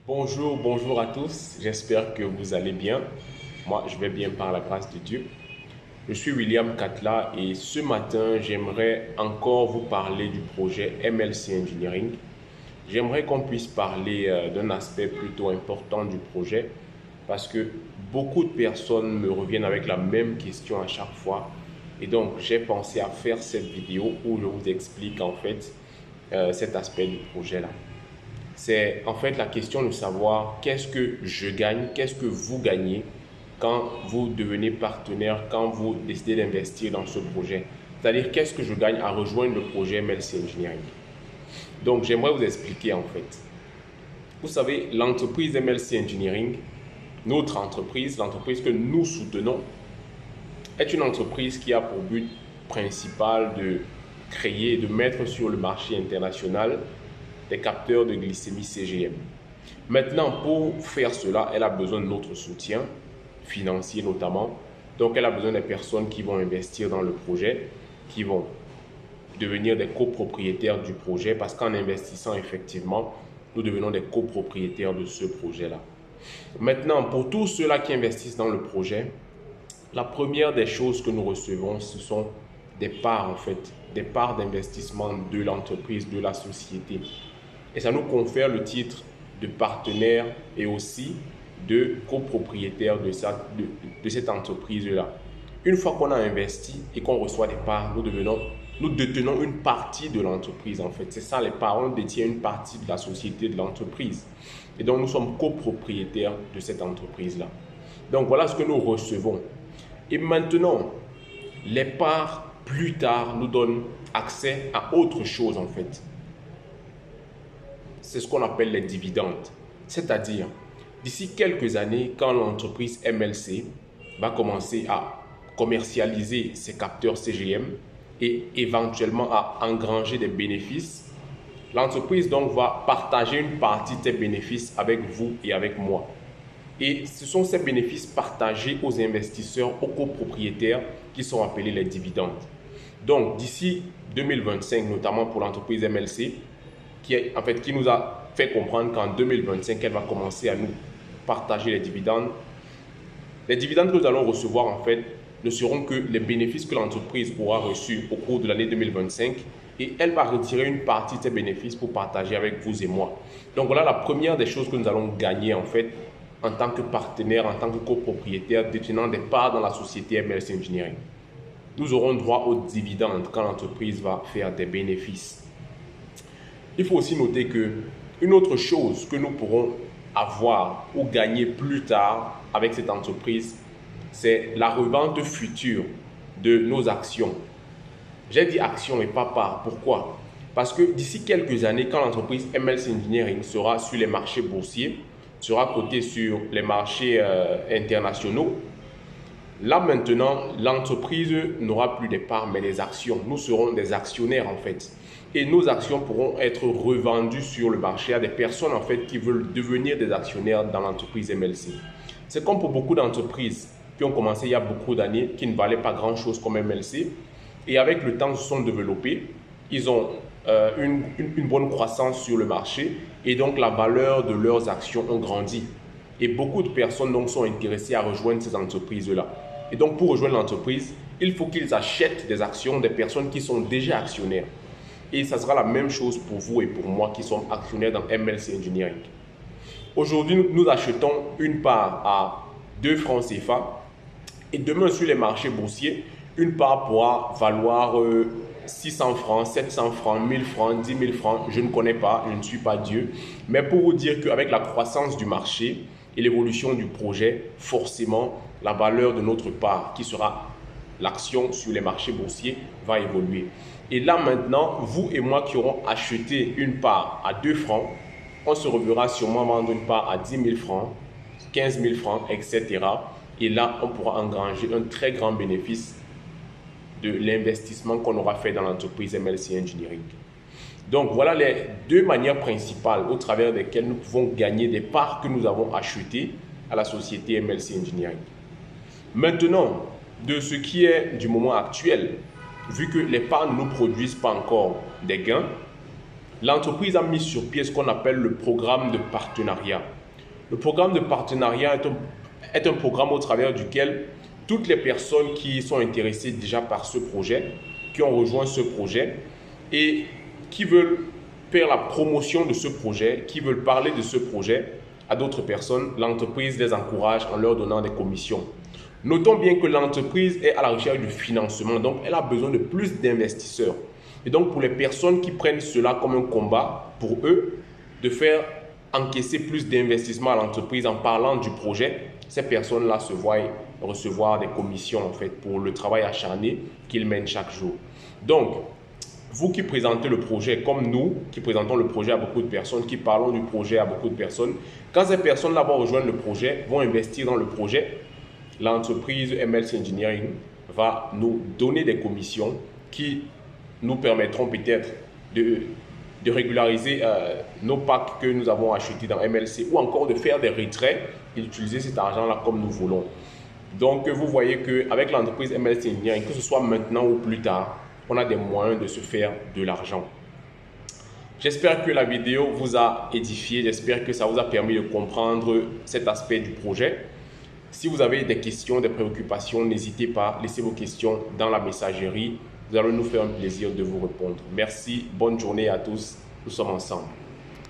Bonjour à tous. J'espère que vous allez bien. Moi, je vais bien par la grâce de Dieu. Je suis William Katla et ce matin, j'aimerais encore vous parler du projet MLC Engineering. J'aimerais qu'on puisse parler d'un aspect plutôt important du projet parce que beaucoup de personnes me reviennent avec la même question à chaque fois. Et donc, j'ai pensé à faire cette vidéo où je vous explique en fait cet aspect du projet-là. C'est en fait la question de savoir qu'est-ce que je gagne, qu'est-ce que vous gagnez quand vous devenez partenaire, quand vous décidez d'investir dans ce projet. C'est-à-dire qu'est-ce que je gagne à rejoindre le projet MLC Engineering. Donc j'aimerais vous expliquer en fait. Vous savez, l'entreprise MLC Engineering, notre entreprise, l'entreprise que nous soutenons, est une entreprise qui a pour but principal de créer, de mettre sur le marché international des capteurs de glycémie CGM. Maintenant, pour faire cela, elle a besoin de notre soutien financier notamment. Donc, elle a besoin des personnes qui vont investir dans le projet, qui vont devenir des copropriétaires du projet parce qu'en investissant effectivement, nous devenons des copropriétaires de ce projet-là. Maintenant, pour tous ceux-là qui investissent dans le projet, la première des choses que nous recevons, ce sont des parts en fait, des parts d'investissement de l'entreprise, de la société. Et ça nous confère le titre de partenaire et aussi de copropriétaire de cette entreprise-là. Une fois qu'on a investi et qu'on reçoit des parts, nous détenons une partie de l'entreprise en fait. C'est ça les parts, on détient une partie de la société de l'entreprise. Et donc nous sommes copropriétaires de cette entreprise-là. Donc voilà ce que nous recevons. Et maintenant, les parts plus tard nous donnent accès à autre chose en fait. C'est ce qu'on appelle les dividendes. C'est-à-dire, d'ici quelques années, quand l'entreprise MLC va commencer à commercialiser ses capteurs CGM et éventuellement à engranger des bénéfices, l'entreprise donc va partager une partie de ces bénéfices avec vous et avec moi. Et ce sont ces bénéfices partagés aux investisseurs, aux copropriétaires qui sont appelés les dividendes. Donc d'ici 2025, notamment pour l'entreprise MLC, qui nous a fait comprendre qu'en 2025, elle va commencer à nous partager les dividendes. Les dividendes que nous allons recevoir, en fait, ne seront que les bénéfices que l'entreprise aura reçus au cours de l'année 2025 et elle va retirer une partie de ces bénéfices pour partager avec vous et moi. Donc voilà la première des choses que nous allons gagner, en fait, en tant que partenaire, en tant que copropriétaire détenant des parts dans la société MLC Engineering. Nous aurons droit aux dividendes quand l'entreprise va faire des bénéfices. Il faut aussi noter que une autre chose que nous pourrons avoir ou gagner plus tard avec cette entreprise, c'est la revente future de nos actions. J'ai dit actions et pas parts. Pourquoi? Parce que d'ici quelques années, quand l'entreprise MLC Engineering sera sur les marchés boursiers, sera cotée sur les marchés internationaux, là maintenant, l'entreprise n'aura plus des parts mais des actions. Nous serons des actionnaires en fait. Et nos actions pourront être revendues sur le marché à des personnes en fait qui veulent devenir des actionnaires dans l'entreprise MLC. C'est comme pour beaucoup d'entreprises qui ont commencé il y a beaucoup d'années, qui ne valaient pas grand-chose comme MLC. Et avec le temps, ils se sont développés. Ils ont une bonne croissance sur le marché et donc la valeur de leurs actions ont grandi. Et beaucoup de personnes donc sont intéressées à rejoindre ces entreprises-là. Et donc pour rejoindre l'entreprise, il faut qu'ils achètent des actions des personnes qui sont déjà actionnaires. Et ça sera la même chose pour vous et pour moi qui sommes actionnaires dans MLC Engineering. Aujourd'hui, nous achetons une part à 2 francs CFA et demain sur les marchés boursiers, une part pourra valoir 600 francs, 700 francs, 1000 francs, 10 000 francs. Je ne connais pas, je ne suis pas Dieu. Mais pour vous dire qu'avec la croissance du marché et l'évolution du projet, forcément, la valeur de notre part, qui sera l'action sur les marchés boursiers, va évoluer. Et là maintenant, vous et moi qui aurons acheté une part à 2 francs, on se reverra sûrement vendre une part à 10 000 francs, 15 000 francs, etc. Et là, on pourra engranger un très grand bénéfice de l'investissement qu'on aura fait dans l'entreprise MLC Engineering. Donc voilà les deux manières principales au travers desquelles nous pouvons gagner des parts que nous avons achetées à la société MLC Engineering. Maintenant, de ce qui est du moment actuel, vu que les parts ne nous produisent pas encore des gains, l'entreprise a mis sur pied ce qu'on appelle le programme de partenariat. Le programme de partenariat est un programme au travers duquel toutes les personnes qui sont intéressées déjà par ce projet, qui ont rejoint ce projet et qui veulent faire la promotion de ce projet, qui veulent parler de ce projet à d'autres personnes, l'entreprise les encourage en leur donnant des commissions. Notons bien que l'entreprise est à la recherche du financement, donc elle a besoin de plus d'investisseurs. Et donc pour les personnes qui prennent cela comme un combat, pour eux, de faire encaisser plus d'investissement à l'entreprise en parlant du projet, ces personnes-là se voient recevoir des commissions en fait pour le travail acharné qu'ils mènent chaque jour. Donc, vous qui présentez le projet, comme nous qui présentons le projet à beaucoup de personnes, qui parlons du projet à beaucoup de personnes, quand ces personnes-là vont rejoindre le projet, vont investir dans le projet, l'entreprise MLC Engineering va nous donner des commissions qui nous permettront peut-être de régulariser nos packs que nous avons achetés dans MLC ou encore de faire des retraits et d'utiliser cet argent-là comme nous voulons. Donc, vous voyez qu'avec l'entreprise MLC Engineering, que ce soit maintenant ou plus tard, on a des moyens de se faire de l'argent. J'espère que la vidéo vous a édifié, j'espère que ça vous a permis de comprendre cet aspect du projet. Si vous avez des questions, des préoccupations, n'hésitez pas, laissez vos questions dans la messagerie. Nous allons nous faire un plaisir de vous répondre. Merci, bonne journée à tous, nous sommes ensemble.